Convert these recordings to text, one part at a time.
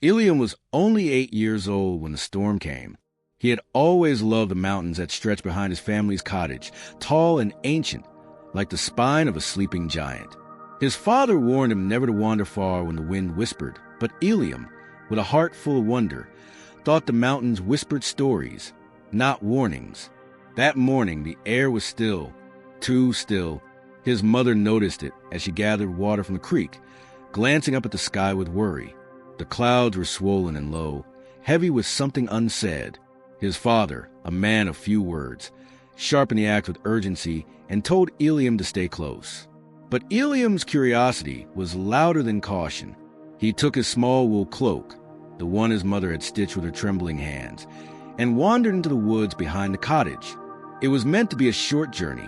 Ilium was only 8 years old when the storm came. He had always loved the mountains that stretched behind his family's cottage, tall and ancient, like the spine of a sleeping giant. His father warned him never to wander far when the wind whispered, but Ilium, with a heart full of wonder, thought the mountains whispered stories, not warnings. That morning, the air was still, too still. His mother noticed it as she gathered water from the creek, glancing up at the sky with worry. The clouds were swollen and low, heavy with something unsaid. His father, a man of few words, sharpened the axe with urgency and told Ilium to stay close. But Ilium's curiosity was louder than caution. He took his small wool cloak, the one his mother had stitched with her trembling hands, and wandered into the woods behind the cottage. It was meant to be a short journey,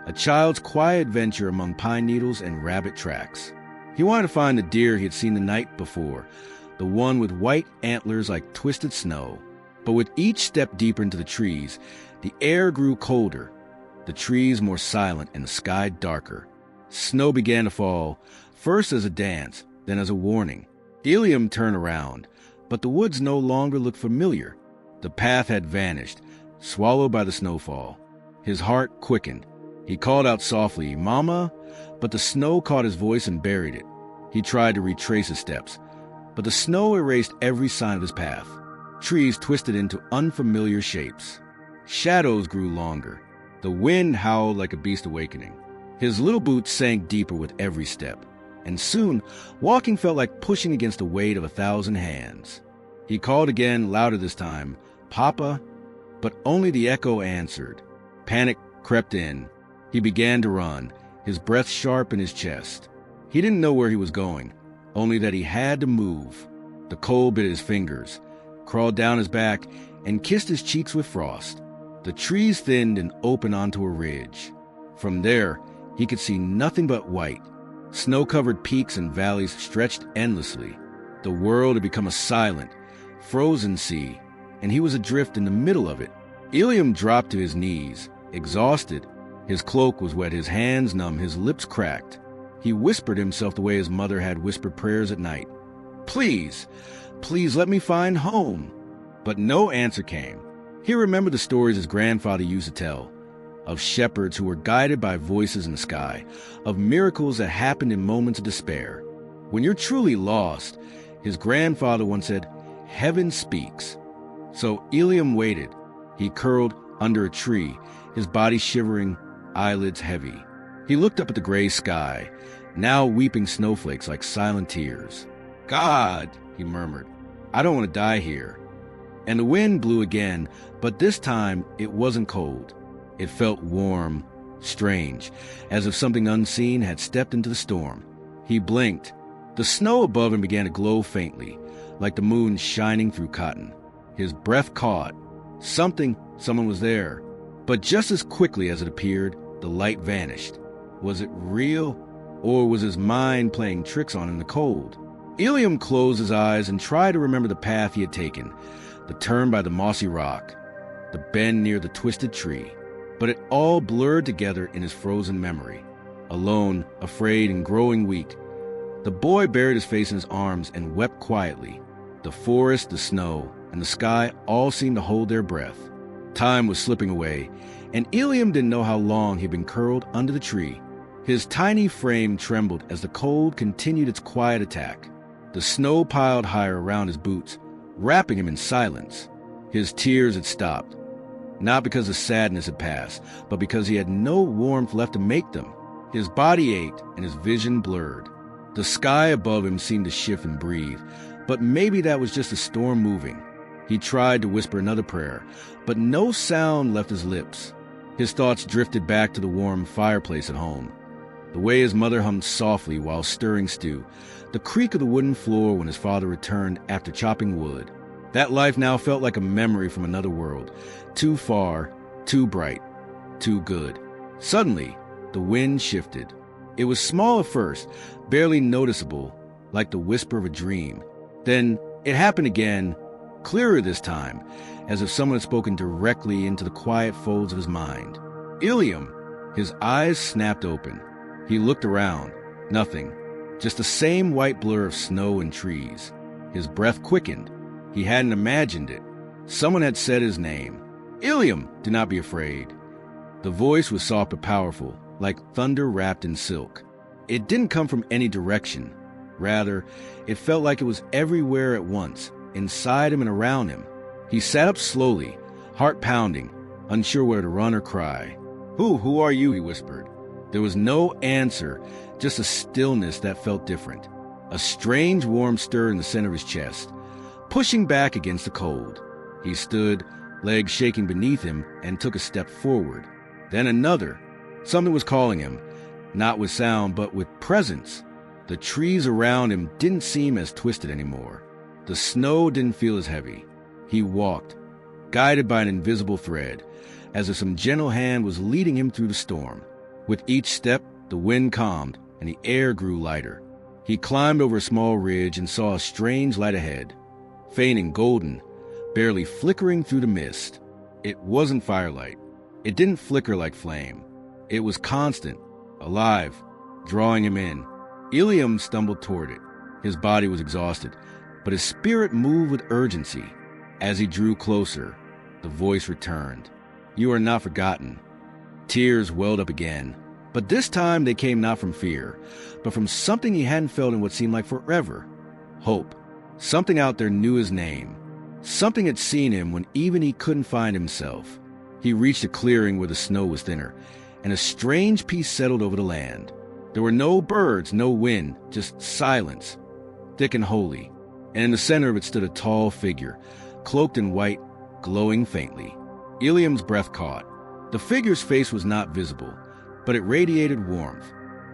a child's quiet adventure among pine needles and rabbit tracks. He wanted to find the deer he had seen the night before, the one with white antlers like twisted snow. But with each step deeper into the trees, the air grew colder, the trees more silent and the sky darker. Snow began to fall, first as a dance, then as a warning. Ilium turned around, but the woods no longer looked familiar. The path had vanished, swallowed by the snowfall. His heart quickened. He called out softly, "Mama," but the snow caught his voice and buried it. He tried to retrace his steps, but the snow erased every sign of his path. Trees twisted into unfamiliar shapes. Shadows grew longer. The wind howled like a beast awakening. His little boots sank deeper with every step, and soon walking felt like pushing against the weight of 1,000 hands. He called again, louder this time, "Papa," but only the echo answered. Panic crept in. He began to run, his breath sharp in his chest. He didn't know where he was going, only that he had to move. The cold bit his fingers, crawled down his back, and kissed his cheeks with frost. The trees thinned and opened onto a ridge. From there, he could see nothing but white. Snow-covered peaks and valleys stretched endlessly. The world had become a silent, frozen sea, and he was adrift in the middle of it. Ilium dropped to his knees, exhausted. His cloak was wet, his hands numb, his lips cracked. He whispered himself the way his mother had whispered prayers at night. "Please, please let me find home." But no answer came. He remembered the stories his grandfather used to tell, of shepherds who were guided by voices in the sky, of miracles that happened in moments of despair. When you're truly lost, his grandfather once said, "Heaven speaks." So Ilium waited. He curled under a tree, his body shivering, eyelids heavy. He looked up at the gray sky, now weeping snowflakes like silent tears. "God," he murmured, "I don't want to die here." And the wind blew again, but this time it wasn't cold. It felt warm, strange, as if something unseen had stepped into the storm. He blinked. The snow above him began to glow faintly, like the moon shining through cotton. His breath caught. Someone was there. But just as quickly as it appeared, the light vanished. Was it real, or was his mind playing tricks on him in the cold? Ilium closed his eyes and tried to remember the path he had taken, the turn by the mossy rock, the bend near the twisted tree. But it all blurred together in his frozen memory. Alone, afraid, and growing weak, the boy buried his face in his arms and wept quietly. The forest, the snow, and the sky all seemed to hold their breath. Time was slipping away, and Ilium didn't know how long he'd been curled under the tree. His tiny frame trembled as the cold continued its quiet attack. The snow piled higher around his boots, wrapping him in silence. His tears had stopped, not because the sadness had passed, but because he had no warmth left to make them. His body ached and his vision blurred. The sky above him seemed to shift and breathe, but maybe that was just the storm moving. He tried to whisper another prayer, but no sound left his lips. His thoughts drifted back to the warm fireplace at home, the way his mother hummed softly while stirring stew, the creak of the wooden floor when his father returned after chopping wood. That life now felt like a memory from another world, too far, too bright, too good. Suddenly, the wind shifted. It was small at first, barely noticeable, like the whisper of a dream. Then it happened again, clearer this time, as if someone had spoken directly into the quiet folds of his mind. Ilium! His eyes snapped open. He looked around. Nothing. Just the same white blur of snow and trees. His breath quickened. He hadn't imagined it. Someone had said his name. "Ilium, do not be afraid." The voice was soft but powerful, like thunder wrapped in silk. It didn't come from any direction. Rather, it felt like it was everywhere at once, inside him and around him. He sat up slowly, heart pounding, unsure whether to run or cry. Who are you?" he whispered. There was no answer, just a stillness that felt different. A strange warm stir in the center of his chest, pushing back against the cold. He stood, legs shaking beneath him, and took a step forward. Then another. Something was calling him, not with sound, but with presence. The trees around him didn't seem as twisted anymore. The snow didn't feel as heavy. He walked, guided by an invisible thread, as if some gentle hand was leading him through the storm. With each step, the wind calmed, and the air grew lighter. He climbed over a small ridge and saw a strange light ahead, faint and golden, barely flickering through the mist. It wasn't firelight. It didn't flicker like flame. It was constant, alive, drawing him in. Ilium stumbled toward it. His body was exhausted, but his spirit moved with urgency. As he drew closer, the voice returned. "You are not forgotten." Tears welled up again, but this time they came not from fear, but from something he hadn't felt in what seemed like forever. Hope. Something out there knew his name. Something had seen him when even he couldn't find himself. He reached a clearing where the snow was thinner, and a strange peace settled over the land. There were no birds, no wind, just silence, thick and holy. And in the center of it stood a tall figure, cloaked in white, glowing faintly. Ilium's breath caught. The figure's face was not visible, but it radiated warmth.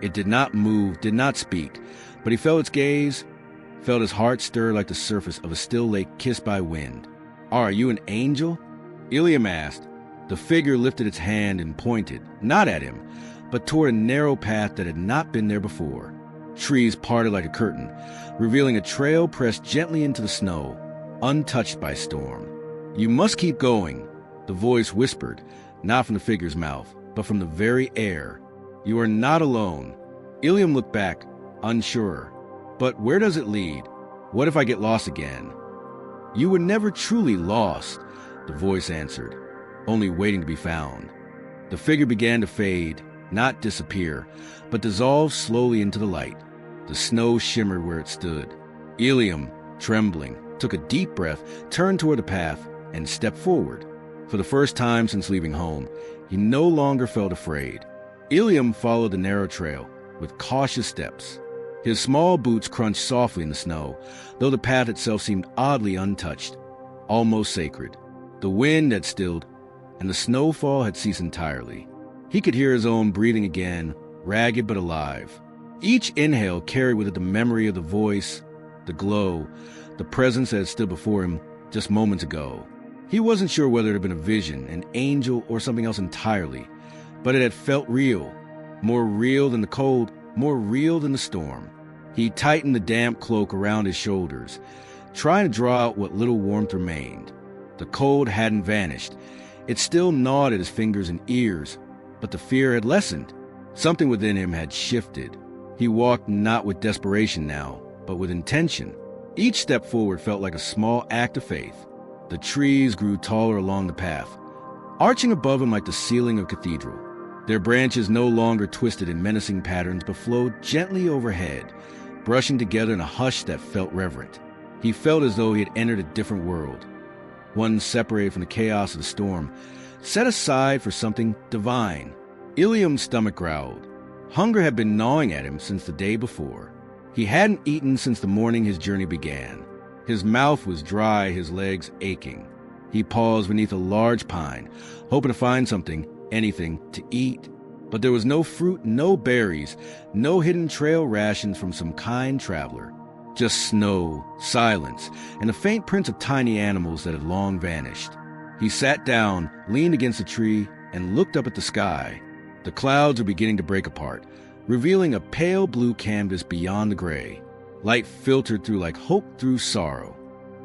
It did not move, did not speak, but he felt its gaze, felt his heart stir like the surface of a still lake kissed by wind. "Are you an angel?" Ilium asked. The figure lifted its hand and pointed, not at him, but toward a narrow path that had not been there before. Trees parted like a curtain, revealing a trail pressed gently into the snow, untouched by storm. "You must keep going," the voice whispered, not from the figure's mouth, but from the very air. "You are not alone." Ilium looked back, unsure. "But where does it lead? What if I get lost again?" "You were never truly lost," the voice answered, "only waiting to be found." The figure began to fade, not disappear, but dissolve slowly into the light. The snow shimmered where it stood. Ilium, trembling, took a deep breath, turned toward the path, and stepped forward. For the first time since leaving home, he no longer felt afraid. Ilium followed the narrow trail with cautious steps. His small boots crunched softly in the snow, though the path itself seemed oddly untouched, almost sacred. The wind had stilled, and the snowfall had ceased entirely. He could hear his own breathing again, ragged but alive. Each inhale carried with it the memory of the voice, the glow, the presence that had stood before him just moments ago. He wasn't sure whether it had been a vision, an angel, or something else entirely, but it had felt real, more real than the cold, more real than the storm. He tightened the damp cloak around his shoulders, trying to draw out what little warmth remained. The cold hadn't vanished. It still gnawed at his fingers and ears, but the fear had lessened. Something within him had shifted. He walked not with desperation now, but with intention. Each step forward felt like a small act of faith. The trees grew taller along the path, arching above him like the ceiling of a cathedral. Their branches no longer twisted in menacing patterns, but flowed gently overhead, brushing together in a hush that felt reverent. He felt as though he had entered a different world, one separated from the chaos of the storm, set aside for something divine. Ilium's stomach growled. Hunger had been gnawing at him since the day before. He hadn't eaten since the morning his journey began. His mouth was dry, his legs aching. He paused beneath a large pine, hoping to find something, anything, to eat. But there was no fruit, no berries, no hidden trail rations from some kind traveler. Just snow, silence, and the faint prints of tiny animals that had long vanished. He sat down, leaned against a tree, and looked up at the sky. The clouds were beginning to break apart, revealing a pale blue canvas beyond the gray. Light filtered through like hope through sorrow.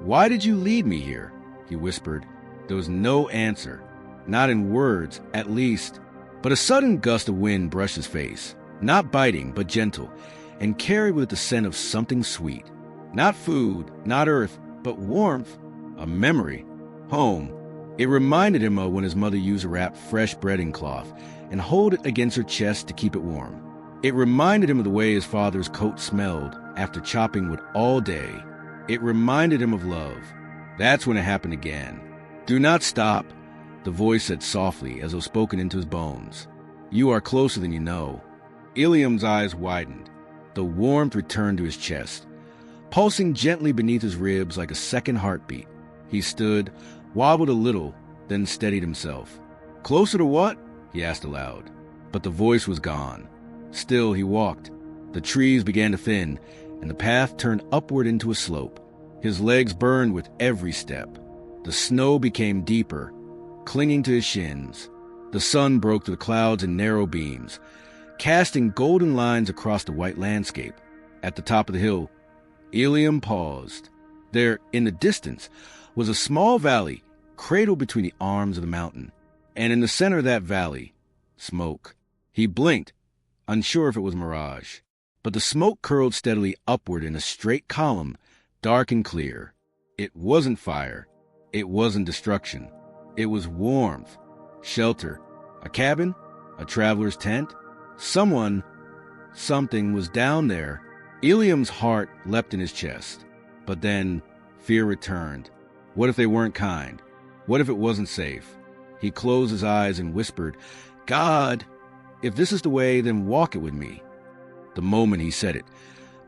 "Why did you lead me here?" he whispered. There was no answer, not in words, at least. But a sudden gust of wind brushed his face, not biting, but gentle, and carried with it the scent of something sweet. Not food, not earth, but warmth, a memory, home. It reminded him of when his mother used to wrap fresh bread in cloth and hold it against her chest to keep it warm. It reminded him of the way his father's coat smelled after chopping wood all day. It reminded him of love. That's when it happened again. "Do not stop," the voice said softly as though spoken into his bones. "You are closer than you know." Ilium's eyes widened. The warmth returned to his chest, pulsing gently beneath his ribs like a second heartbeat. He stood, wobbled a little, then steadied himself. "Closer to what?" he asked aloud. But the voice was gone. Still he walked. The trees began to thin, and the path turned upward into a slope. His legs burned with every step. The snow became deeper, clinging to his shins. The sun broke through the clouds in narrow beams, casting golden lines across the white landscape. At the top of the hill, Ilium paused. There, in the distance, was a small valley cradled between the arms of the mountain, and in the center of that valley, smoke. He blinked, unsure if it was mirage, but the smoke curled steadily upward in a straight column, dark and clear. It wasn't fire. It wasn't destruction. It was warmth, shelter, a cabin, a traveler's tent. Something was down there. Ilium's heart leapt in his chest. But then fear returned. What if they weren't kind? What if it wasn't safe? He closed his eyes and whispered, "God, if this is the way, then walk it with me." The moment he said it,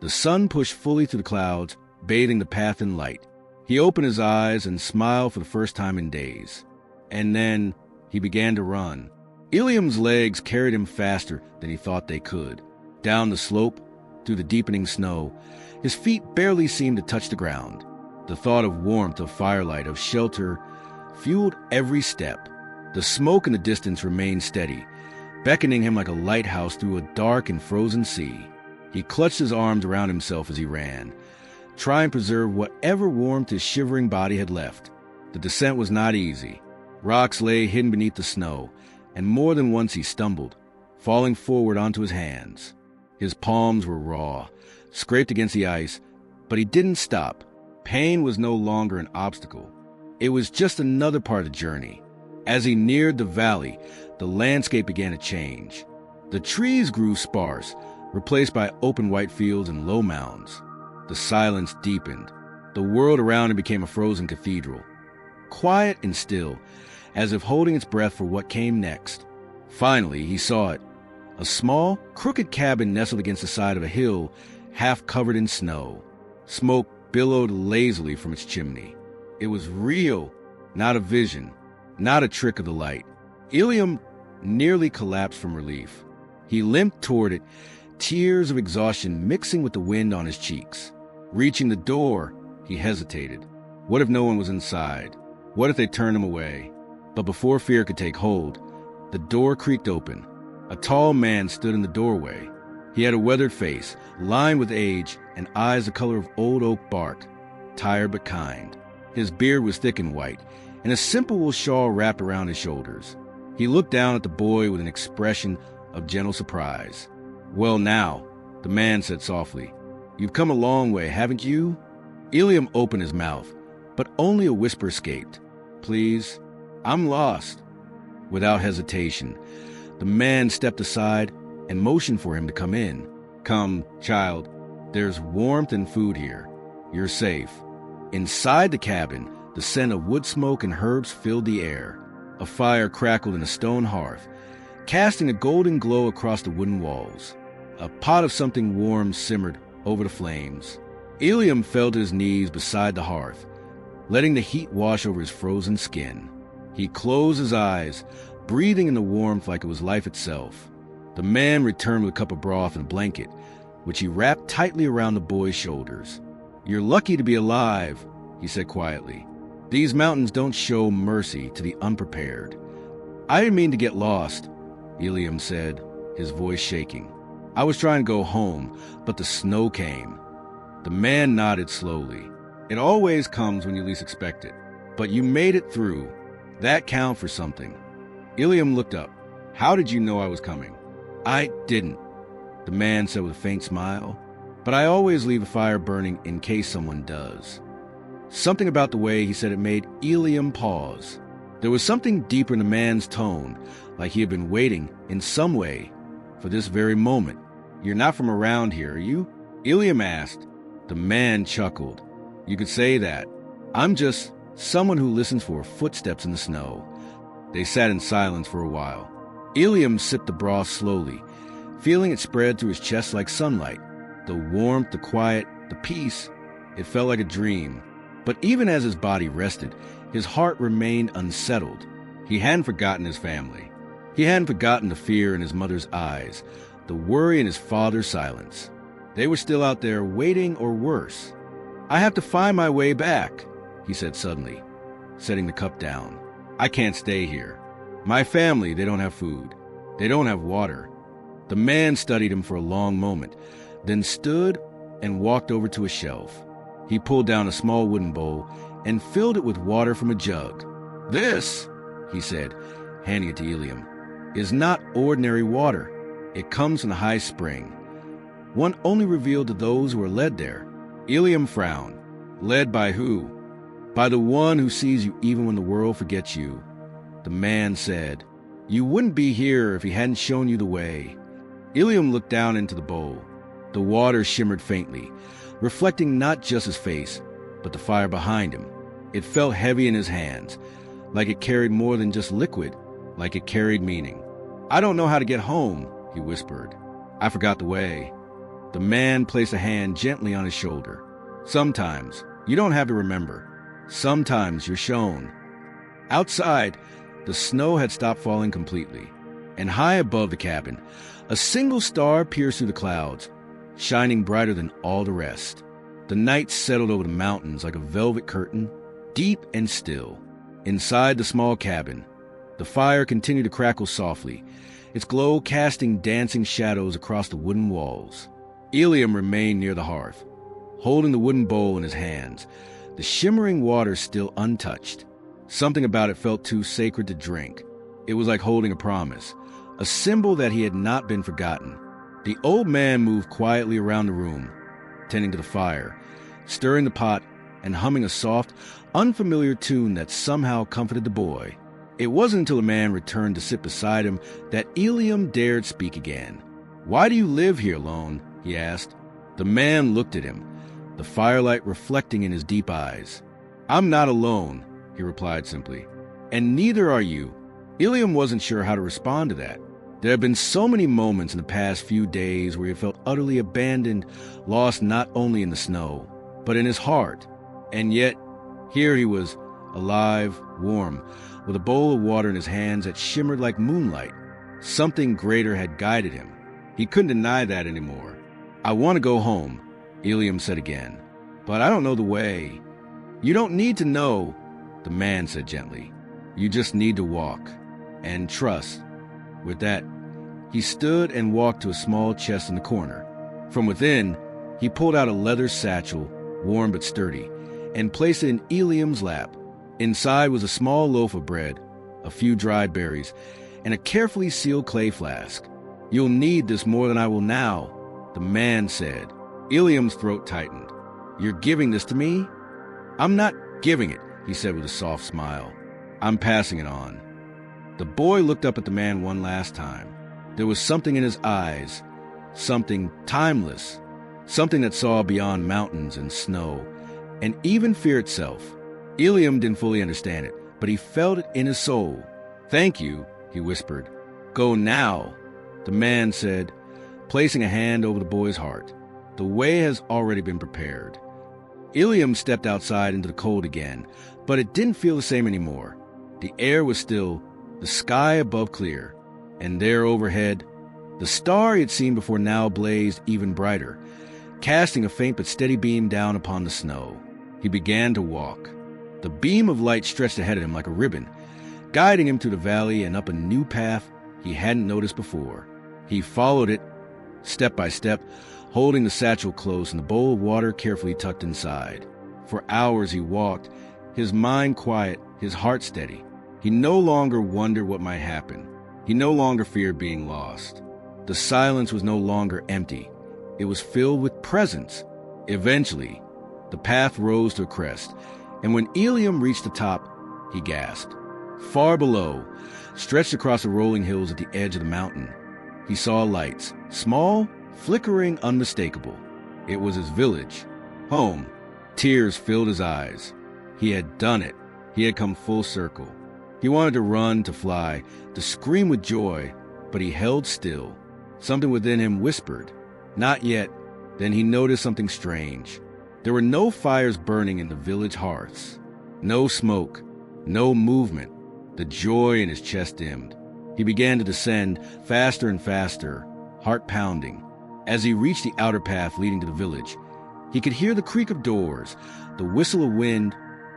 the sun pushed fully through the clouds, bathing the path in light. He opened his eyes and smiled for the first time in days. And then he began to run. Ilium's legs carried him faster than he thought they could. Down the slope, through the deepening snow, his feet barely seemed to touch the ground. The thought of warmth, of firelight, of shelter fueled every step. The smoke in the distance remained steady, beckoning him like a lighthouse through a dark and frozen sea. He clutched his arms around himself as he ran, trying to preserve whatever warmth his shivering body had left. The descent was not easy. Rocks lay hidden beneath the snow, and more than once he stumbled, falling forward onto his hands. His palms were raw, scraped against the ice, but he didn't stop. Pain was no longer an obstacle. It was just another part of the journey. As he neared the valley, the landscape began to change. The trees grew sparse, replaced by open white fields and low mounds. The silence deepened. The world around him became a frozen cathedral, quiet and still, as if holding its breath for what came next. Finally, he saw it. A small, crooked cabin nestled against the side of a hill, half covered in snow. Smoke billowed lazily from its chimney. It was real, not a vision, not a trick of the light. Ilium nearly collapsed from relief. He limped toward it, tears of exhaustion mixing with the wind on his cheeks. Reaching the door, he hesitated. What if no one was inside? What if they turned him away? But before fear could take hold, the door creaked open. A tall man stood in the doorway. He had a weathered face, lined with age, and eyes the color of old oak bark, tired but kind. His beard was thick and white, and a simple wool shawl wrapped around his shoulders. He looked down at the boy with an expression of gentle surprise. "Well now," the man said softly, "you've come a long way, haven't you?" Ilium opened his mouth, but only a whisper escaped. "Please, I'm lost." Without hesitation, the man stepped aside and motioned for him to come in. "Come, child. There's warmth and food here. You're safe." Inside the cabin, the scent of wood smoke and herbs filled the air. A fire crackled in a stone hearth, casting a golden glow across the wooden walls. A pot of something warm simmered over the flames. Ilium fell to his knees beside the hearth, letting the heat wash over his frozen skin. He closed his eyes, breathing in the warmth like it was life itself. The man returned with a cup of broth and a blanket, which he wrapped tightly around the boy's shoulders. "You're lucky to be alive," he said quietly. "These mountains don't show mercy to the unprepared." "I didn't mean to get lost," Ilium said, his voice shaking. "I was trying to go home, but the snow came." The man nodded slowly. "It always comes when you least expect it. But you made it through. That counts for something." Ilium looked up. "How did you know I was coming?" "I didn't," the man said with a faint smile. but I always leave a fire burning in case someone does. Something about the way he said it made Ilium pause. There was something deeper in the man's tone, like he had been waiting, in some way, for this very moment. "You're not from around here, are you?" Ilium asked. The man chuckled. "You could say that. I'm just someone who listens for footsteps in the snow." They sat in silence for a while. Ilium sipped the broth slowly, feeling it spread through his chest like sunlight. The warmth, the quiet, the peace. It felt like a dream. But even as his body rested, his heart remained unsettled. He hadn't forgotten his family. He hadn't forgotten the fear in his mother's eyes, the worry in his father's silence. They were still out there waiting, or worse. "I have to find my way back," he said suddenly, setting the cup down. "I can't stay here. My family, they don't have food. They don't have water." The man studied him for a long moment, then stood and walked over to a shelf. He pulled down a small wooden bowl and filled it with water from a jug. "This," he said, handing it to Ilium, "is not ordinary water. It comes from the high spring, one only revealed to those who are led there." Ilium frowned. "Led by who?" "By the one who sees you even when the world forgets you." The man said, "You wouldn't be here if he hadn't shown you the way." Ilium looked down into the bowl. The water shimmered faintly, reflecting not just his face, but the fire behind him. It felt heavy in his hands, like it carried more than just liquid, like it carried meaning. "I don't know how to get home," he whispered. "I forgot the way." The man placed a hand gently on his shoulder. "Sometimes you don't have to remember. Sometimes you're shown." Outside, the snow had stopped falling completely, and high above the cabin, a single star pierced through the clouds, shining brighter than all the rest. The night settled over the mountains like a velvet curtain, deep and still. Inside the small cabin, the fire continued to crackle softly, its glow casting dancing shadows across the wooden walls. Ilium remained near the hearth, holding the wooden bowl in his hands, the shimmering water still untouched. Something about it felt too sacred to drink. It was like holding a promise, a symbol that he had not been forgotten. The old man moved quietly around the room, tending to the fire, stirring the pot and humming a soft, unfamiliar tune that somehow comforted the boy. It wasn't until the man returned to sit beside him that Ilium dared speak again. "Why do you live here, Lone?" he asked. The man looked at him, the firelight reflecting in his deep eyes. "I'm not alone," he replied simply. "And neither are you." Ilium wasn't sure how to respond to that. There had been so many moments in the past few days where he felt utterly abandoned, lost not only in the snow, but in his heart. And yet, here he was, alive, warm, with a bowl of water in his hands that shimmered like moonlight. Something greater had guided him. He couldn't deny that anymore. "I want to go home," Ilium said again, "but I don't know the way." "You don't need to know," the man said gently. "You just need to walk and trust." With that, he stood and walked to a small chest in the corner. From within, he pulled out a leather satchel, warm but sturdy, and placed it in Ilium's lap. Inside was a small loaf of bread, a few dried berries, and a carefully sealed clay flask. "You'll need this more than I will now," the man said. Ilium's throat tightened. "You're giving this to me?" "I'm not giving it," he said with a soft smile. "I'm passing it on." The boy looked up at the man one last time. There was something in his eyes, something timeless, something that saw beyond mountains and snow, and even fear itself. Ilium didn't fully understand it, but he felt it in his soul. "Thank you," he whispered. "Go now," the man said, placing a hand over the boy's heart. "The way has already been prepared." Ilium stepped outside into the cold again, but it didn't feel the same anymore. The air was still, the sky above clear, and there overhead, the star he had seen before now blazed even brighter, casting a faint but steady beam down upon the snow. He began to walk. The beam of light stretched ahead of him like a ribbon, guiding him through the valley and up a new path he hadn't noticed before. He followed it, step by step, holding the satchel close and the bowl of water carefully tucked inside. For hours he walked, his mind quiet, his heart steady. He no longer wondered what might happen. He no longer feared being lost. The silence was no longer empty. It was filled with presents. Eventually, the path rose to a crest, and when Eliam reached the top, he gasped. Far below, stretched across the rolling hills at the edge of the mountain, he saw lights, small, flickering, unmistakable. It was his village, home. Tears filled his eyes. He had done it. He had come full circle. He wanted to run, to fly, to scream with joy, but he held still. Something within him whispered, "Not yet." Then he noticed something strange. There were no fires burning in the village hearths. No smoke, no movement. The joy in his chest dimmed. He began to descend faster and faster, heart pounding. As he reached the outer path leading to the village, he could hear the creak of doors, the whistle of wind,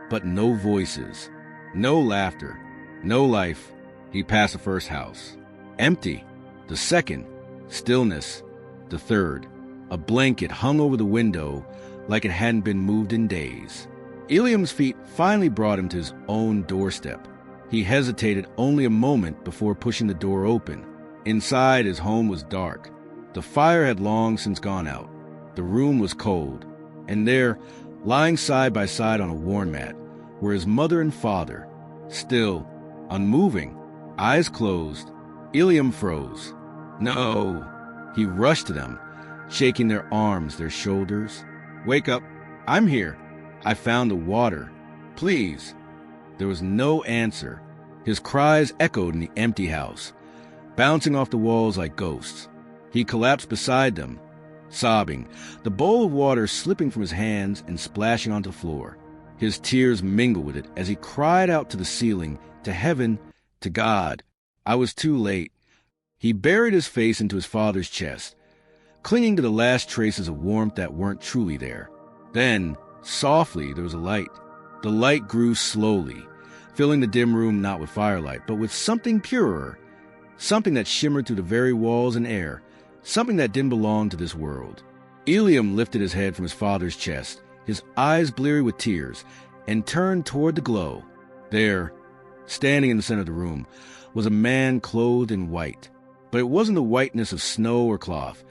but no voices, no laughter, no life. He passed the first house. Empty. The second. Stillness. The third. A blanket hung over the window like it hadn't been moved in days. Eliam's feet finally brought him to his own doorstep. He hesitated only a moment before pushing the door open. Inside, his home was dark. The fire had long since gone out. The room was cold. And there, lying side by side on a worn mat, were his mother and father, still, unmoving, eyes closed. Eliam froze. No! He rushed to them, shaking their arms, their shoulders. "Wake up! I'm here! I found the water. Please!" There was no answer. His cries echoed in the empty house, bouncing off the walls like ghosts. He collapsed beside them, sobbing, the bowl of water slipping from his hands and splashing onto the floor. His tears mingled with it as he cried out to the ceiling, to heaven, to God. I was too late. He buried his face into his father's chest, clinging to the last traces of warmth that weren't truly there. Then, softly, there was a light. The light grew slowly, filling the dim room not with firelight, but with something purer, something that shimmered through the very walls and air, something that didn't belong to this world. Eliam lifted his head from his father's chest, his eyes bleary with tears, and turned toward the glow. There, standing in the center of the room, was a man clothed in white. But it wasn't the whiteness of snow or cloth.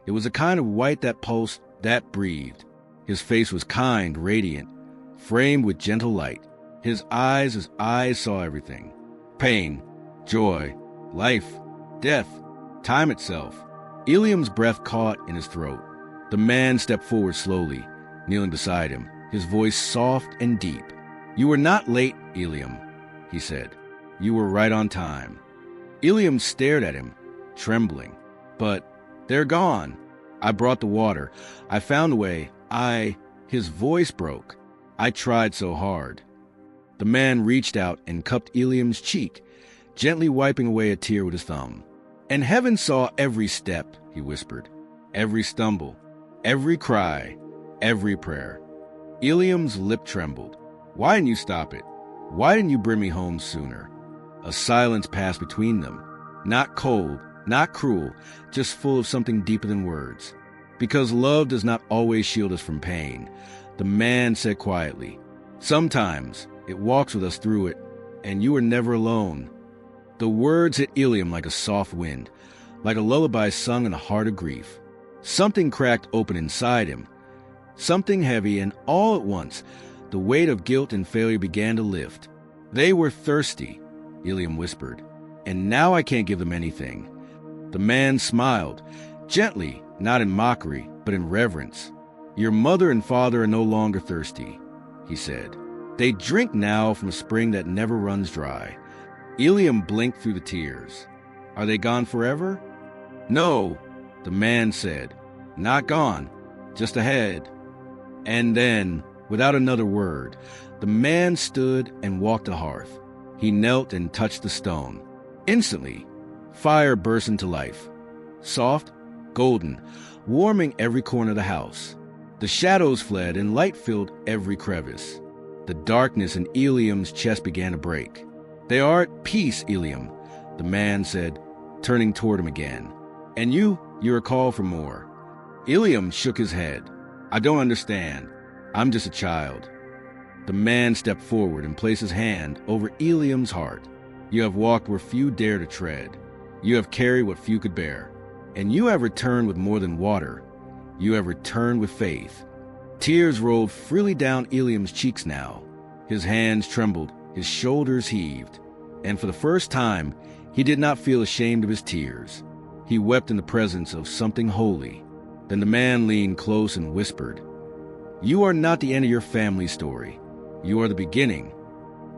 It was a kind of white that pulsed, that breathed. His face was kind, radiant, framed with gentle light. His eyes saw everything. Pain, joy, life, death, time itself. Eliam's breath caught in his throat. The man stepped forward slowly, kneeling beside him, his voice soft and deep. "You were not late, Eliam," he said. "You were right on time." Eliam stared at him, trembling. "But they're gone. I brought the water. I found a way. His voice broke. "I tried so hard." The man reached out and cupped Eliam's cheek, gently wiping away a tear with his thumb. "And heaven saw every step," he whispered, "every stumble, every cry, every prayer." Eliam's lip trembled. "Why didn't you stop it? Why didn't you bring me home sooner?" A silence passed between them, not cold, not cruel, just full of something deeper than words. "Because love does not always shield us from pain," the man said quietly. "Sometimes it walks with us through it, and you are never alone." The words hit Eliam like a soft wind, like a lullaby sung in the heart of grief. Something cracked open inside him, something heavy, and all at once, the weight of guilt and failure began to lift. "They were thirsty," Eliam whispered, "and now I can't give them anything." The man smiled, gently, not in mockery, but in reverence. "Your mother and father are no longer thirsty," he said. "They drink now from a spring that never runs dry." Eliam blinked through the tears. "Are they gone forever?" "No," the man said. "Not gone, just ahead." And then, without another word, the man stood and walked the hearth. He knelt and touched the stone. Instantly, fire burst into life. Soft, golden, warming every corner of the house. The shadows fled and light filled every crevice. The darkness in Eliam's chest began to break. "They are at peace, Eliam," the man said, turning toward him again. "And you are called for more." Eliam shook his head. "I don't understand. I'm just a child." The man stepped forward and placed his hand over Eliam's heart. "You have walked where few dare to tread. You have carried what few could bear. And you have returned with more than water. You have returned with faith." Tears rolled freely down Eliam's cheeks now. His hands trembled, his shoulders heaved, and for the first time, he did not feel ashamed of his tears. He wept in the presence of something holy. Then the man leaned close and whispered, "You are not the end of your family story. You are the beginning."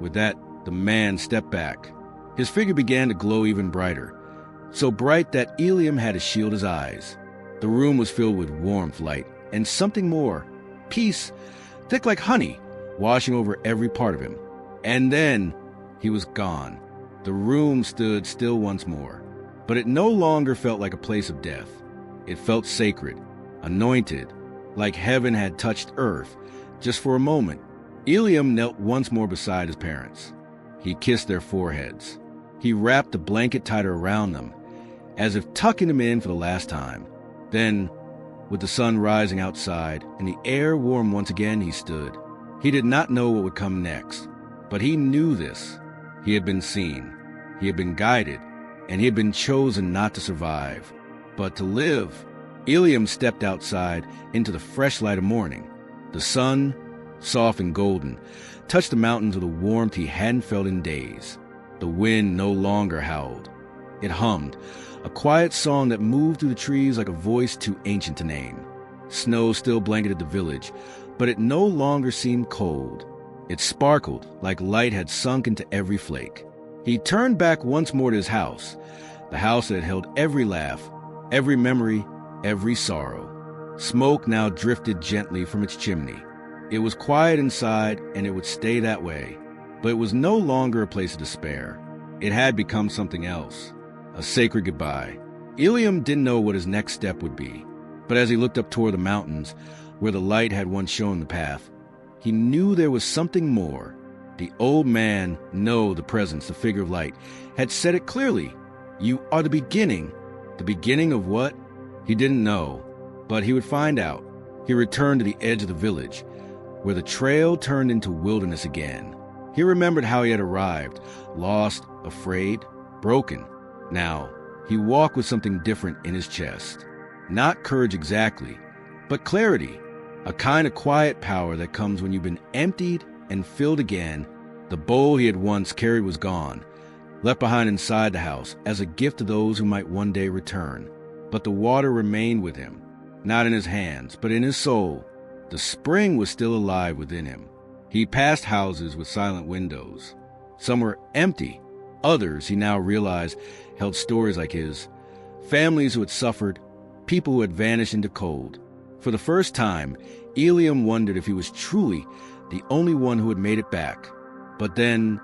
With that, the man stepped back. His figure began to glow even brighter, so bright that Eliam had to shield his eyes. The room was filled with warmth, light, and something more, peace, thick like honey, washing over every part of him. And then he was gone. The room stood still once more, but it no longer felt like a place of death. It felt sacred, anointed, like heaven had touched earth. Just for a moment, Eliam knelt once more beside his parents. He kissed their foreheads. He wrapped the blanket tighter around them, as if tucking them in for the last time. Then, with the sun rising outside and the air warm once again, he stood. He did not know what would come next, but he knew this. He had been seen, he had been guided, and he had been chosen not to survive, but to live. Eliam stepped outside into the fresh light of morning. The sun, soft and golden, touched the mountains with a warmth he hadn't felt in days. The wind no longer howled. It hummed, a quiet song that moved through the trees like a voice too ancient to name. Snow still blanketed the village, but it no longer seemed cold. It sparkled like light had sunk into every flake. He turned back once more to his house, the house that had held every laugh, every memory, every sorrow. Smoke now drifted gently from its chimney. It was quiet inside, and it would stay that way. But it was no longer a place of despair. It had become something else, a sacred goodbye. Eliam didn't know what his next step would be, but as he looked up toward the mountains, where the light had once shown the path, he knew there was something more. The old man, no, the presence, the figure of light, had said it clearly. You are the beginning. The beginning of what? He didn't know, but he would find out. He returned to the edge of the village, where the trail turned into wilderness again. He remembered how he had arrived, lost, afraid, broken. Now, he walked with something different in his chest. Not courage exactly, but clarity, a kind of quiet power that comes when you've been emptied and filled again. The bowl he had once carried was gone, left behind inside the house as a gift to those who might one day return. But the water remained with him, not in his hands, but in his soul. The spring was still alive within him. He passed houses with silent windows. Some were empty. Others, he now realized, held stories like his. Families who had suffered, people who had vanished into cold. For the first time, Eliam wondered if he was truly the only one who had made it back. But then,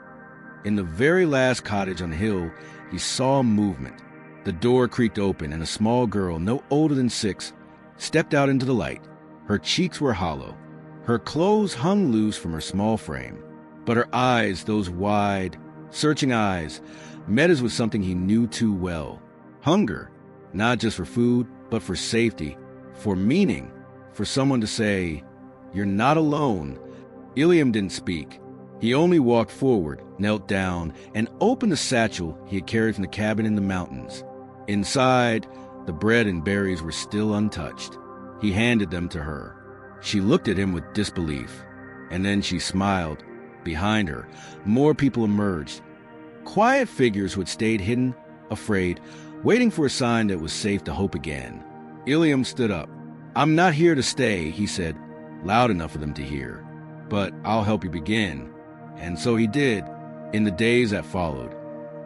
in the very last cottage on the hill, he saw movement. The door creaked open, and a small girl, no older than 6, stepped out into the light. Her cheeks were hollow. Her clothes hung loose from her small frame. But her eyes, those wide, searching eyes, met his with something he knew too well. Hunger, not just for food, but for safety, for meaning, for someone to say, "You're not alone." Eliam didn't speak. He only walked forward, knelt down, and opened the satchel he had carried from the cabin in the mountains. Inside, the bread and berries were still untouched. He handed them to her. She looked at him with disbelief, and then she smiled. Behind her, more people emerged. Quiet figures who had stayed hidden, afraid, waiting for a sign that it was safe to hope again. Eliam stood up. "I'm not here to stay," he said, loud enough for them to hear. "But I'll help you begin." And so he did. In the days that followed,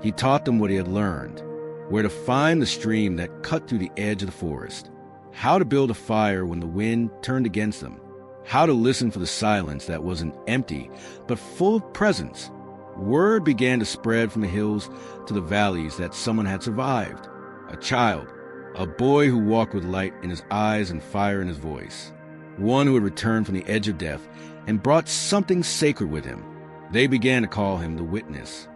he taught them what he had learned, where to find the stream that cut through the edge of the forest, how to build a fire when the wind turned against them, how to listen for the silence that wasn't empty, but full of presence. Word began to spread from the hills to the valleys that someone had survived. A child, a boy who walked with light in his eyes and fire in his voice. One who had returned from the edge of death and brought something sacred with him. They began to call him the Witness,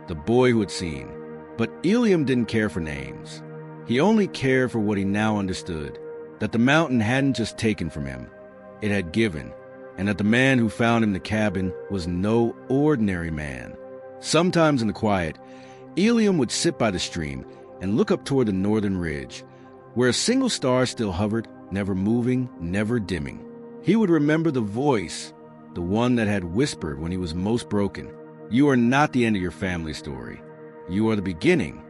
the boy who had seen. But Eliam didn't care for names. He only cared for what he now understood, that the mountain hadn't just taken from him, it had given, and that the man who found him in the cabin was no ordinary man. Sometimes in the quiet, Eliam would sit by the stream and look up toward the northern ridge, where a single star still hovered never moving, never dimming. He would remember the voice, the one that had whispered when he was most broken. You are not the end of your family story. You are the beginning.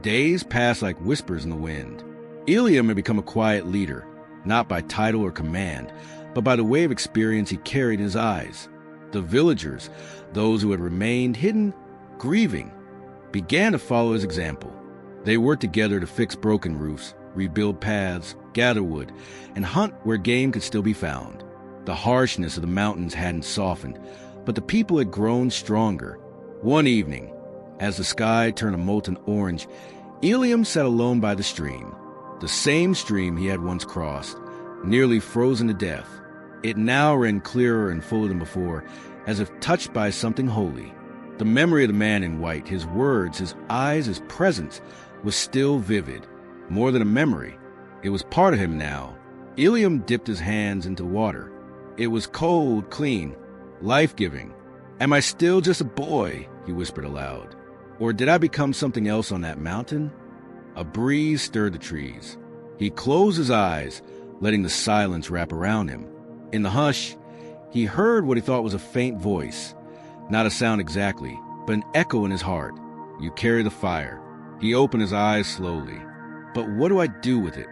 Days passed like whispers in the wind. Ilium had become a quiet leader, not by title or command, but by the way of experience he carried in his eyes. The villagers, those who had remained hidden, grieving, began to follow his example. They worked together to fix broken roofs, rebuild paths, gather wood, and hunt where game could still be found. The harshness of the mountains hadn't softened, but the people had grown stronger. One evening, as the sky turned a molten orange, Ilium sat alone by the stream, the same stream he had once crossed, nearly frozen to death. It now ran clearer and fuller than before, as if touched by something holy. The memory of the man in white, his words, his eyes, his presence, was still vivid. More than a memory, it was part of him now. Ilium dipped his hands into water. It was cold, clean, life-giving. Am I still just a boy? He whispered aloud. Or did I become something else on that mountain? A breeze stirred the trees. He closed his eyes, letting the silence wrap around him. In the hush, he heard what he thought was a faint voice. Not a sound exactly, but an echo in his heart. You carry the fire. He opened his eyes slowly. But what do I do with it?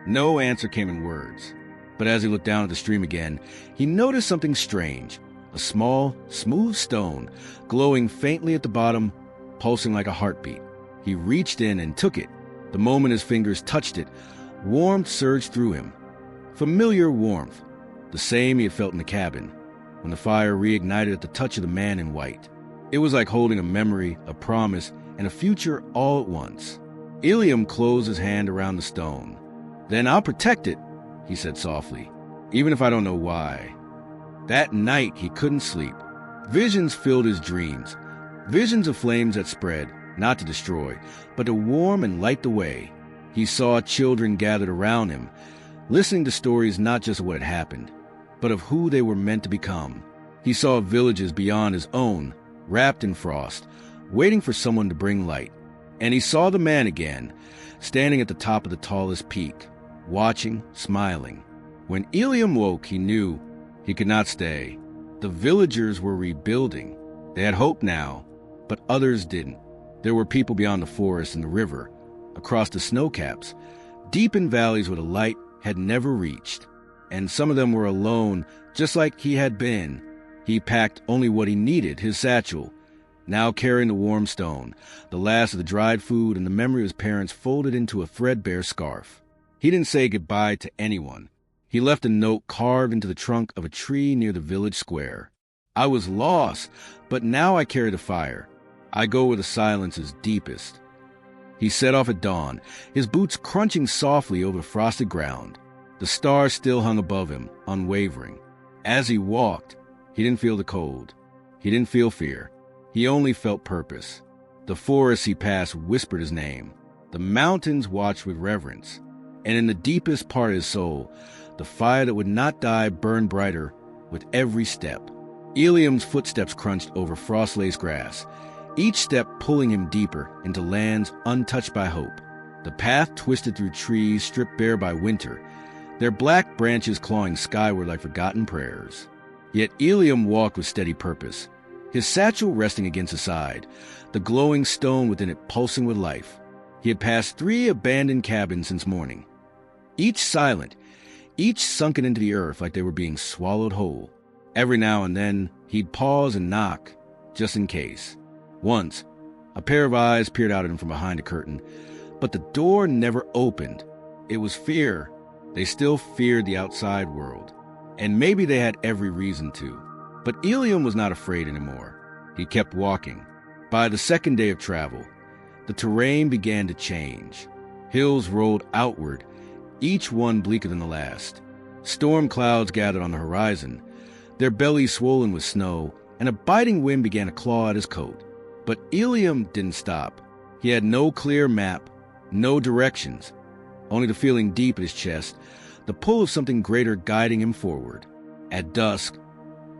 No answer came in words. But as he looked down at the stream again, he noticed something strange. A small, smooth stone, glowing faintly at the bottom, pulsing like a heartbeat. He reached in and took it. The moment his fingers touched it, warmth surged through him. Familiar warmth, the same he had felt in the cabin, when the fire reignited at the touch of the man in white. It was like holding a memory, a promise, and a future all at once. Ilium closed his hand around the stone. Then I'll protect it, he said softly, even if I don't know why. That night he couldn't sleep. Visions filled his dreams. Visions of flames that spread, not to destroy, but to warm and light the way. He saw children gathered around him, listening to stories not just of what had happened, but of who they were meant to become. He saw villages beyond his own, wrapped in frost, waiting for someone to bring light. And he saw the man again, standing at the top of the tallest peak, watching, smiling. When Ilium woke, he knew he could not stay. The villagers were rebuilding. They had hope now, but others didn't. There were people beyond the forest and the river, across the snowcaps, deep in valleys where the light had never reached. And some of them were alone, just like he had been. He packed only what he needed, his satchel, now carrying the warm stone, the last of the dried food and the memory of his parents folded into a threadbare scarf. He didn't say goodbye to anyone. He left a note carved into the trunk of a tree near the village square. I was lost, but now I carry the fire. I go where the silence is deepest. He set off at dawn, his boots crunching softly over the frosted ground. The stars still hung above him, unwavering. As he walked, he didn't feel the cold. He didn't feel fear. He only felt purpose. The forests he passed whispered his name. The mountains watched with reverence. And in the deepest part of his soul, the fire that would not die burned brighter with every step. Ilium's footsteps crunched over frost-laced grass, each step pulling him deeper into lands untouched by hope. The path twisted through trees stripped bare by winter, their black branches clawing skyward like forgotten prayers. Yet Ilium walked with steady purpose, his satchel resting against his side, the glowing stone within it pulsing with life. He had passed 3 abandoned cabins since morning, each silent, each sunken into the earth like they were being swallowed whole. Every now and then, he'd pause and knock, just in case. Once, a pair of eyes peered out at him from behind a curtain, but the door never opened. It was fear. They still feared the outside world, and maybe they had every reason to. But Ilium was not afraid anymore. He kept walking. By the second day of travel, the terrain began to change. Hills rolled outward, each one bleaker than the last. Storm clouds gathered on the horizon, their bellies swollen with snow, and a biting wind began to claw at his coat. But Ilium didn't stop. He had no clear map, no directions, only the feeling deep in his chest, the pull of something greater guiding him forward. At dusk,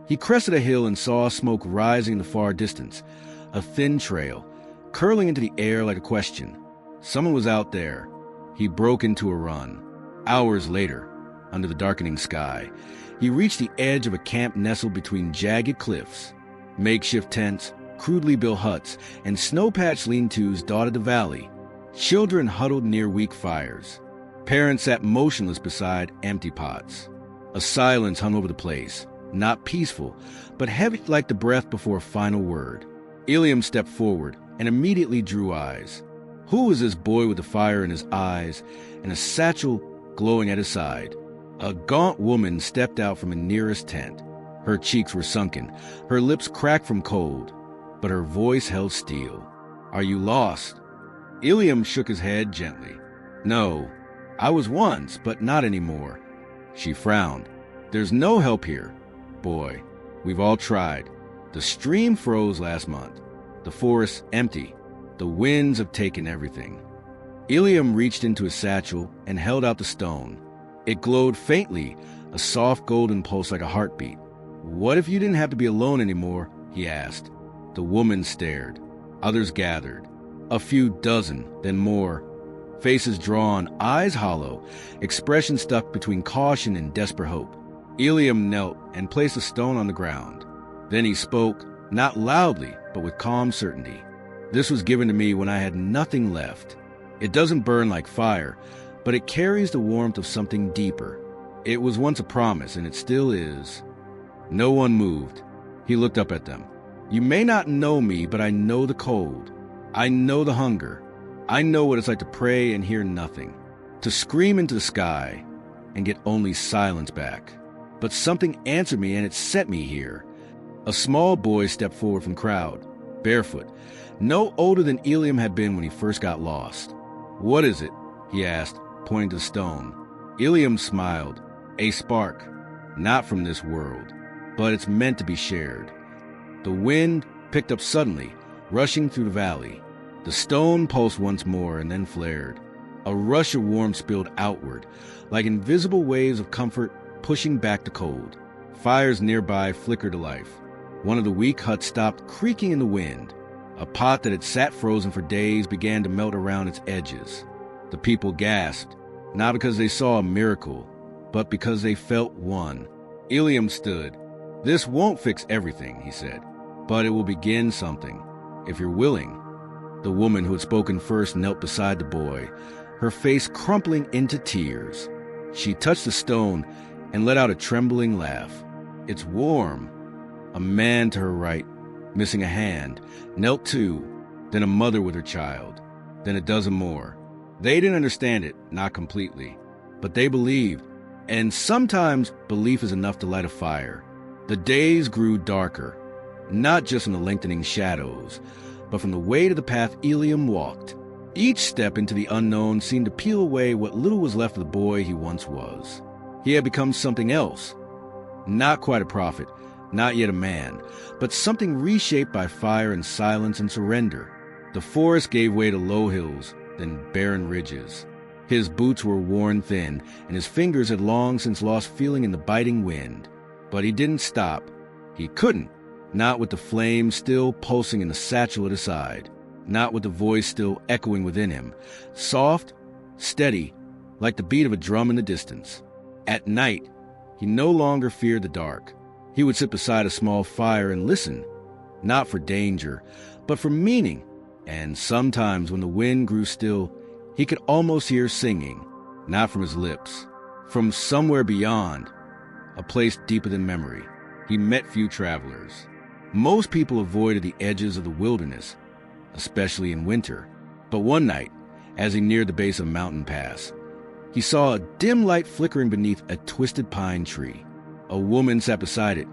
he crested a hill and saw smoke rising in the far distance, a thin trail, curling into the air like a question. Someone was out there. He broke into a run. Hours later, under the darkening sky, he reached the edge of a camp nestled between jagged cliffs. Makeshift tents, crudely built huts, and snow-patched lean-tos dotted the valley. Children huddled near weak fires. Parents sat motionless beside empty pots. A silence hung over the place, not peaceful, but heavy like the breath before a final word. Ilium stepped forward and immediately drew eyes. Who was this boy with the fire in his eyes and a satchel glowing at his side? A gaunt woman stepped out from a nearest tent. Her cheeks were sunken, her lips cracked from cold, but her voice held steel. "Are you lost?" Ilium shook his head gently. "No, I was once, but not anymore." She frowned. "There's no help here, boy. We've all tried. The stream froze last month. The forest empty. The winds have taken everything." Ilium reached into his satchel and held out the stone. It glowed faintly, a soft golden pulse like a heartbeat. "What if you didn't have to be alone anymore?" he asked. The woman stared. Others gathered. A few dozen, then more. Faces drawn, eyes hollow, expressions stuck between caution and desperate hope. Ilium knelt and placed a stone on the ground. Then he spoke, not loudly, but with calm certainty. "This was given to me when I had nothing left. It doesn't burn like fire, but it carries the warmth of something deeper. It was once a promise, and it still is." No one moved. He looked up at them. "You may not know me, but I know the cold. I know the hunger. I know what it's like to pray and hear nothing, to scream into the sky and get only silence back. But something answered me, and it set me here." A small boy stepped forward from the crowd, barefoot, no older than Ilium had been when he first got lost. "What is it?" he asked, pointing to the stone. Ilium smiled. "A spark. Not from this world, but it's meant to be shared." The wind picked up suddenly, rushing through the valley. The stone pulsed once more and then flared. A rush of warmth spilled outward, like invisible waves of comfort pushing back the cold. Fires nearby flickered to life. One of the weak huts stopped creaking in the wind. A pot that had sat frozen for days began to melt around its edges. The people gasped, not because they saw a miracle, but because they felt one. Ilium stood. "This won't fix everything," he said, "but it will begin something, if you're willing." The woman who had spoken first knelt beside the boy, her face crumpling into tears. She touched the stone and let out a trembling laugh. "It's warm." A man to her right, missing a hand, knelt too, then a mother with her child, then a dozen more. They didn't understand it, not completely, but they believed, and sometimes belief is enough to light a fire. The days grew darker, not just from the lengthening shadows, but from the weight of the path Ilium walked. Each step into the unknown seemed to peel away what little was left of the boy he once was. He had become something else. Not quite a prophet, not yet a man, but something reshaped by fire and silence and surrender. The forest gave way to low hills, then barren ridges. His boots were worn thin, and his fingers had long since lost feeling in the biting wind. But he didn't stop. He couldn't. Not with the flame still pulsing in the satchel at his side. Not with the voice still echoing within him. Soft, steady, like the beat of a drum in the distance. At night, he no longer feared the dark. He would sit beside a small fire and listen, not for danger, but for meaning. And sometimes when the wind grew still, he could almost hear singing, not from his lips, from somewhere beyond, a place deeper than memory. He met few travelers. Most people avoided the edges of the wilderness, especially in winter. But one night, as he neared the base of a mountain pass, he saw a dim light flickering beneath a twisted pine tree. A woman sat beside it,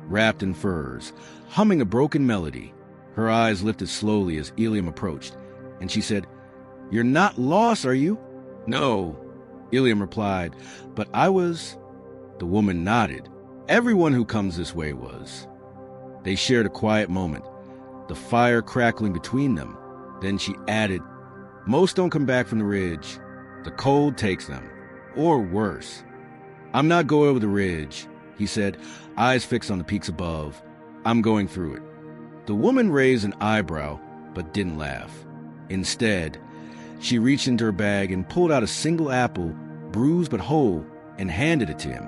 wrapped in furs, humming a broken melody. Her eyes lifted slowly as Ilium approached, and she said, "You're not lost, are you?" "No," Ilium replied, "but I was." The woman nodded. Everyone who comes this way was. They shared a quiet moment, the fire crackling between them. Then she added, "Most don't come back from the ridge. The cold takes them. Or worse." "I'm not going over the ridge," he said, eyes fixed on the peaks above. "I'm going through it." The woman raised an eyebrow, but didn't laugh. Instead, she reached into her bag and pulled out a single apple bruised but whole, and handed it to him.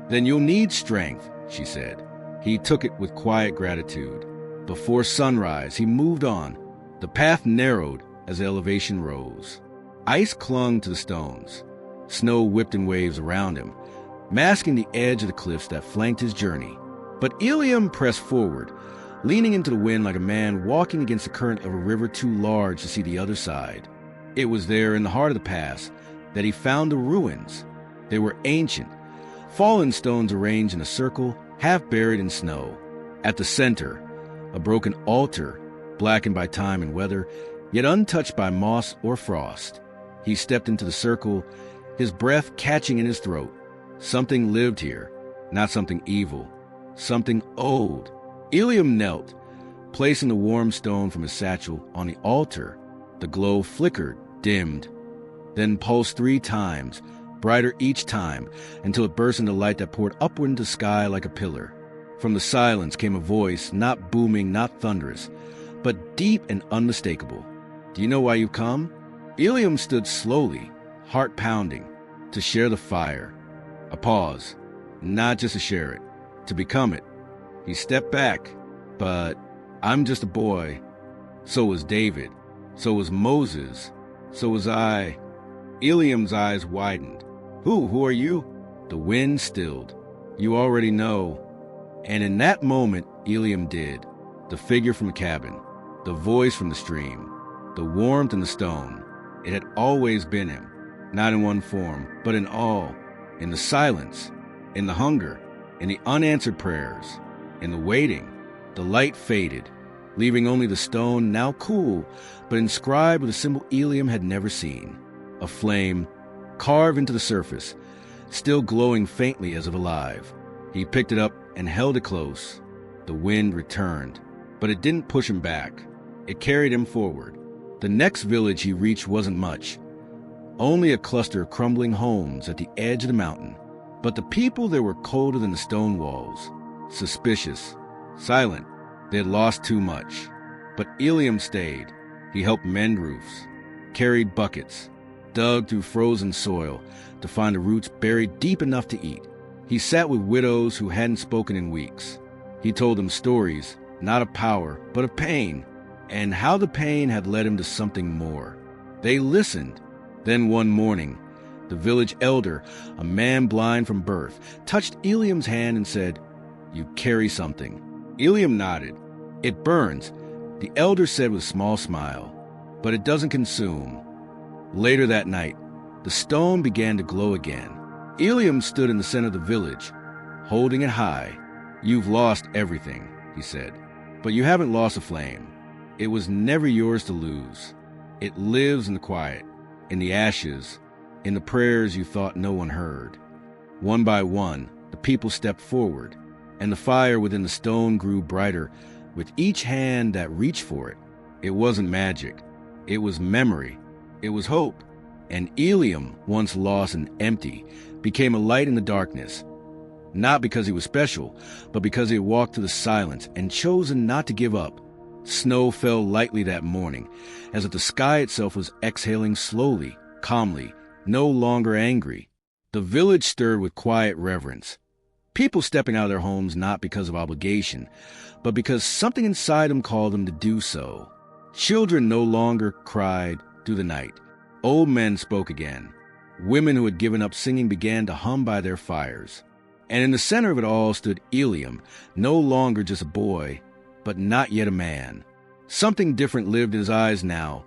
"Then you'll need strength," she said. He took it with quiet gratitude. Before sunrise, he moved on. The path narrowed as the elevation rose. Ice clung to the stones. Snow whipped in waves around him, masking the edge of the cliffs that flanked his journey. But Ilium pressed forward, leaning into the wind like a man walking against the current of a river too large to see the other side. It was there in the heart of the pass that he found the ruins. They were ancient, fallen stones arranged in a circle, half buried in snow. At the center, a broken altar, blackened by time and weather, yet untouched by moss or frost. He stepped into the circle, his breath catching in his throat. Something lived here, not something evil, something old. Ilium knelt, placing the warm stone from his satchel on the altar. The glow flickered, dimmed, then pulsed 3 times, brighter each time, until it burst into light that poured upward into the sky like a pillar. From the silence came a voice, not booming, not thunderous, but deep and unmistakable. "Do you know why you've come?" Ilium stood slowly, heart pounding, to share the fire. A pause, not just to share it, to become it. He stepped back. "But I'm just a boy. So was David. So was Moses. So was I." Ilium's eyes widened. Who are you?" The wind stilled. "You already know." And in that moment, Ilium did. The figure from the cabin, the voice from the stream, the warmth in the stone. It had always been him, not in one form, but in all, in the silence, in the hunger, in the unanswered prayers, in the waiting. The light faded, leaving only the stone, now cool, but inscribed with a symbol Ilium had never seen. A flame, carved into the surface, still glowing faintly as if alive. He picked it up and held it close. The wind returned, but it didn't push him back. It carried him forward. The next village he reached wasn't much, only a cluster of crumbling homes at the edge of the mountain. But the people there were colder than the stone walls, suspicious, silent. They had lost too much. But Ilium stayed. He helped mend roofs, carried buckets, dug through frozen soil to find the roots buried deep enough to eat. He sat with widows who hadn't spoken in weeks. He told them stories, not of power, but of pain, and how the pain had led him to something more. They listened. Then one morning, the village elder, a man blind from birth, touched Ilium's hand and said, "You carry something." Ilium nodded. "It burns," the elder said with a small smile, "but it doesn't consume." Later that night, the stone began to glow again. Ilium stood in the center of the village, holding it high. "You've lost everything," he said, "but you haven't lost a flame. It was never yours to lose. It lives in the quiet, in the ashes, in the prayers you thought no one heard." One by one, the people stepped forward, and the fire within the stone grew brighter with each hand that reached for it. It wasn't magic. It was memory. It was hope. And Ilium, once lost and empty, became a light in the darkness. Not because he was special, but because he had walked through the silence and chosen not to give up. Snow fell lightly that morning, as if the sky itself was exhaling slowly, calmly, no longer angry. The village stirred with quiet reverence. People stepping out of their homes not because of obligation, but because something inside them called them to do so. Children no longer cried through the night. Old men spoke again. Women who had given up singing began to hum by their fires. And in the center of it all stood Ilium, no longer just a boy, but not yet a man. Something different lived in his eyes now,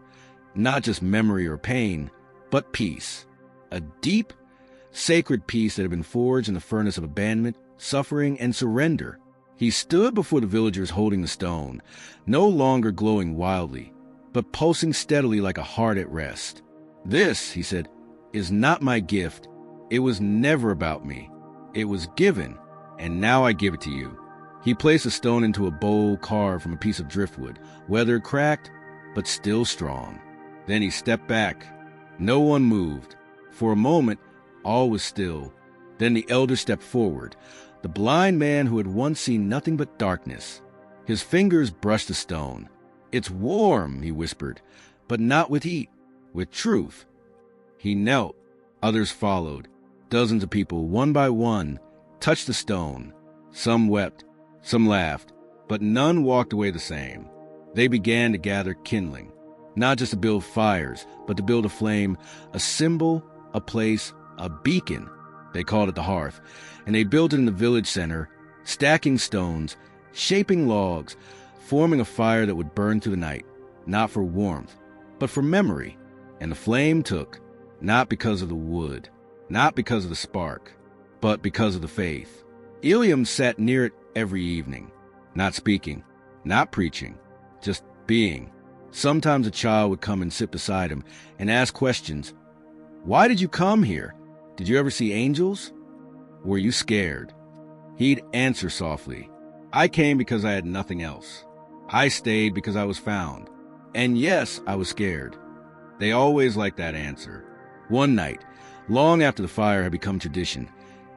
not just memory or pain, but peace. A deep, sacred peace that had been forged in the furnace of abandonment, suffering, and surrender. He stood before the villagers holding the stone, no longer glowing wildly, but pulsing steadily like a heart at rest. "This," he said, "is not my gift. It was never about me. It was given, and now I give it to you." He placed a stone into a bowl carved from a piece of driftwood, weathered, cracked, but still strong. Then he stepped back. No one moved. For a moment, all was still. Then the elder stepped forward, the blind man who had once seen nothing but darkness. His fingers brushed the stone. "It's warm," he whispered, "but not with heat, with truth." He knelt, Others followed. Dozens of people, one by one, touched the stone. Some wept, some laughed, but none walked away the same. They began to gather kindling, not just to build fires, but to build a flame, a symbol, a place, a beacon. They called it the hearth, and they built it in the village center, stacking stones, shaping logs, forming a fire that would burn through the night, not for warmth, but for memory. And the flame took, not because of the wood, not because of the spark, but because of the faith. Ilium sat near it every evening, not speaking, not preaching, just being. Sometimes a child would come and sit beside him and ask questions. Why did you come here? Did you ever see angels? Were you scared? He'd answer softly, I came because I had nothing else. I stayed because I was found. And yes, I was scared. They always liked that answer. One night, long after the fire had become tradition,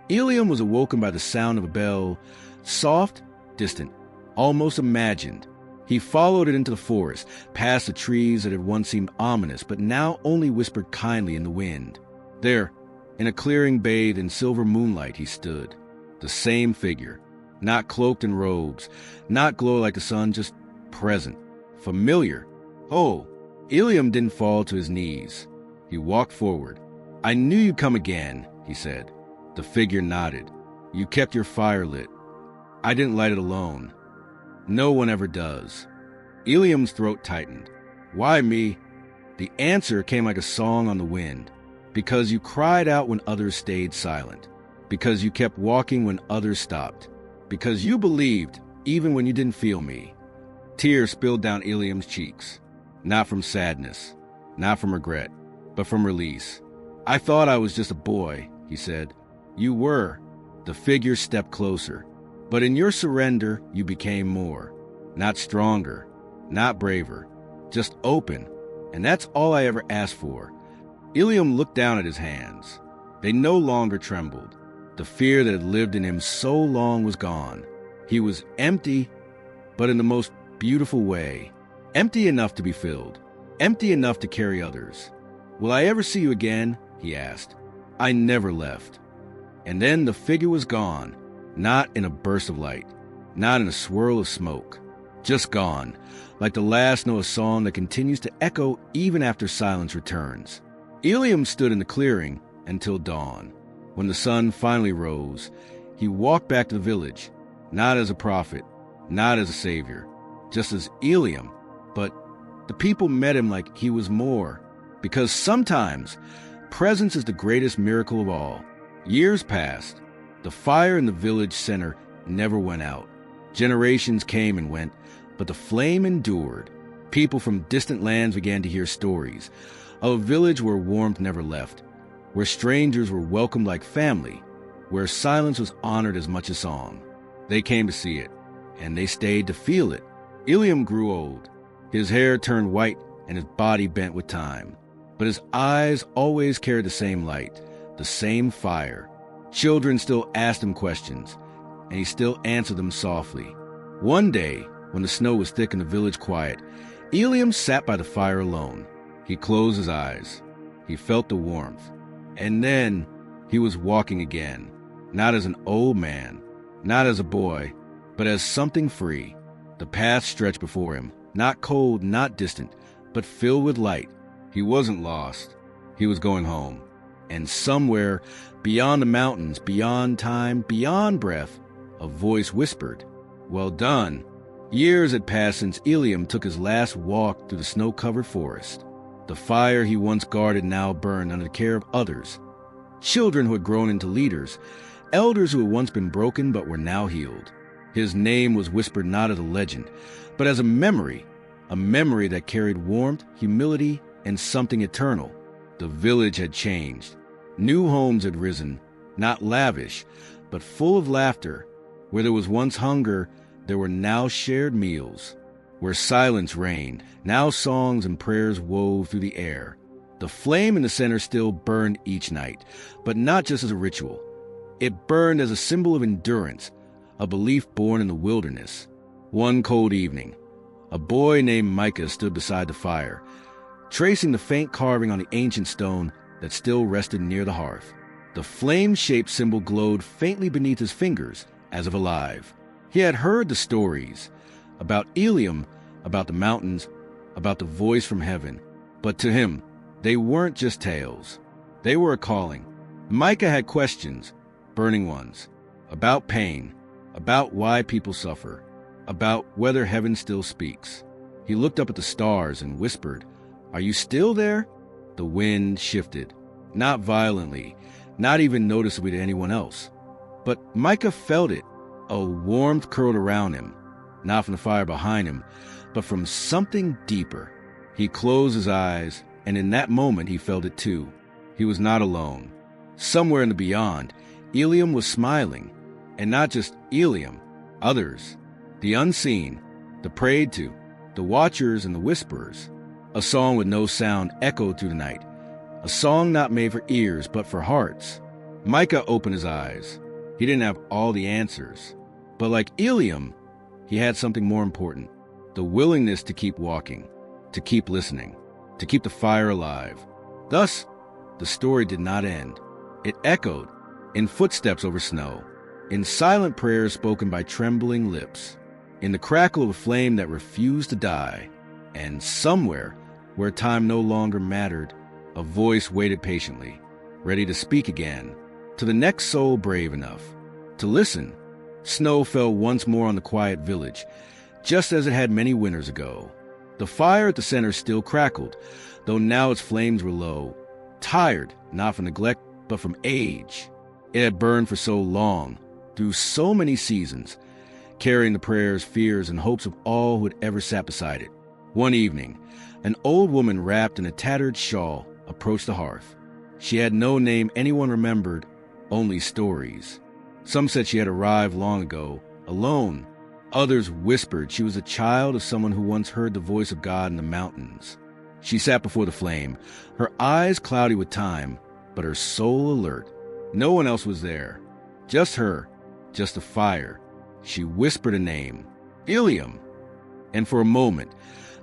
Ilium was awoken by the sound of a bell, soft, distant, almost imagined. He followed it into the forest, past the trees that had once seemed ominous, but now only whispered kindly in the wind. There, in a clearing bathed in silver moonlight, he stood. The same figure, not cloaked in robes, not glow like the sun, just present, familiar. Oh, Ilium didn't fall to his knees. He walked forward. I knew you'd come again, he said. The figure nodded. You kept your fire lit. I didn't light it alone. No one ever does. Ilium's throat tightened. Why me? The answer came like a song on the wind. Because you cried out when others stayed silent. Because you kept walking when others stopped. Because you believed, even when you didn't feel me. Tears spilled down Ilium's cheeks. Not from sadness, not from regret, but from release. I thought I was just a boy, he said. You were. The figure stepped closer. But in your surrender, you became more. Not stronger, not braver, just open. And that's all I ever asked for. Ilium looked down at his hands. They no longer trembled. The fear that had lived in him so long was gone. He was empty, but in the most beautiful way. Empty enough to be filled. Empty enough to carry others. Will I ever see you again? He asked. I never left. And then the figure was gone. Not in a burst of light. Not in a swirl of smoke. Just gone. Like the last note of a song that continues to echo even after silence returns. Ilium stood in the clearing until dawn. When the sun finally rose, he walked back to the village. Not as a prophet. Not as a savior. Just as Ilium. But the people met him like he was more. Because sometimes, presence is the greatest miracle of all. Years passed. The fire in the village center never went out. Generations came and went, but the flame endured. People from distant lands began to hear stories of a village where warmth never left, where strangers were welcomed like family, where silence was honored as much as song. They came to see it, and they stayed to feel it. Ilium grew old. His hair turned white and his body bent with time. But his eyes always carried the same light, the same fire. Children still asked him questions, and he still answered them softly. One day, when the snow was thick and the village quiet, Ilium sat by the fire alone. He closed his eyes. He felt the warmth. And then he was walking again, not as an old man, not as a boy, but as something free. The path stretched before him, not cold, not distant, but filled with light. He wasn't lost. He was going home. And somewhere, beyond the mountains, beyond time, beyond breath, a voice whispered, Well done. Years had passed since Ilium took his last walk through the snow-covered forest. The fire he once guarded now burned under the care of others. Children who had grown into leaders, elders who had once been broken but were now healed. His name was whispered not as a legend, but as a memory that carried warmth, humility, and something eternal. The village had changed. New homes had risen, not lavish, but full of laughter. Where there was once hunger, there were now shared meals. Where silence reigned, now songs and prayers wove through the air. The flame in the center still burned each night, but not just as a ritual. It burned as a symbol of endurance, a belief born in the wilderness. One cold evening, a boy named Micah stood beside the fire, tracing the faint carving on the ancient stone that still rested near the hearth. The flame-shaped symbol glowed faintly beneath his fingers, as if alive. He had heard the stories about Ilium, about the mountains, about the voice from heaven. But to him, they weren't just tales. They were a calling. Micah had questions, burning ones, about pain, about why people suffer, about whether heaven still speaks. He looked up at the stars and whispered, "Are you still there?" The wind shifted, not violently, not even noticeably to anyone else. But Micah felt it. A warmth curled around him, not from the fire behind him, but from something deeper. He closed his eyes, and in that moment he felt it too. He was not alone. Somewhere in the beyond, Ilium was smiling. And not just Ilium, others. The unseen, the prayed to, the watchers and the whisperers. A song with no sound echoed through the night. A song not made for ears, but for hearts. Micah opened his eyes. He didn't have all the answers. But like Ilium, he had something more important. The willingness to keep walking, to keep listening, to keep the fire alive. Thus, the story did not end. It echoed in footsteps over snow, in silent prayers spoken by trembling lips, in the crackle of a flame that refused to die, and somewhere where time no longer mattered, a voice waited patiently, ready to speak again, to the next soul brave enough to listen. Snow fell once more on the quiet village, just as it had many winters ago. The fire at the center still crackled, though now its flames were low, tired, not from neglect, but from age. It had burned for so long, through so many seasons, carrying the prayers, fears, and hopes of all who had ever sat beside it. One evening, an old woman wrapped in a tattered shawl approached the hearth. She had no name anyone remembered, only stories. Some said she had arrived long ago, alone. Others whispered she was a child of someone who once heard the voice of God in the mountains. She sat before the flame, her eyes cloudy with time, but her soul alert. No one else was there. Just her, just the fire. She whispered a name, Ilium. And for a moment,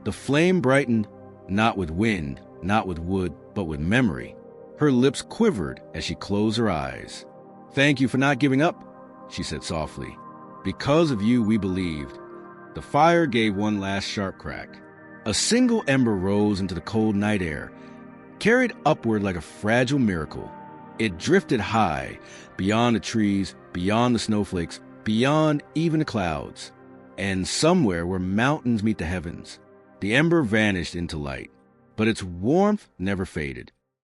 the flame brightened, not with wind, not with wood, but with memory. Her lips quivered as she closed her eyes. "Thank you for not giving up," she said softly. "Because of you, we believed." The fire gave one last sharp crack. A single ember rose into the cold night air, carried upward like a fragile miracle. It drifted high, beyond the trees, beyond the snowflakes, beyond even the clouds. And somewhere where mountains meet the heavens, the ember vanished into light, but its warmth never faded.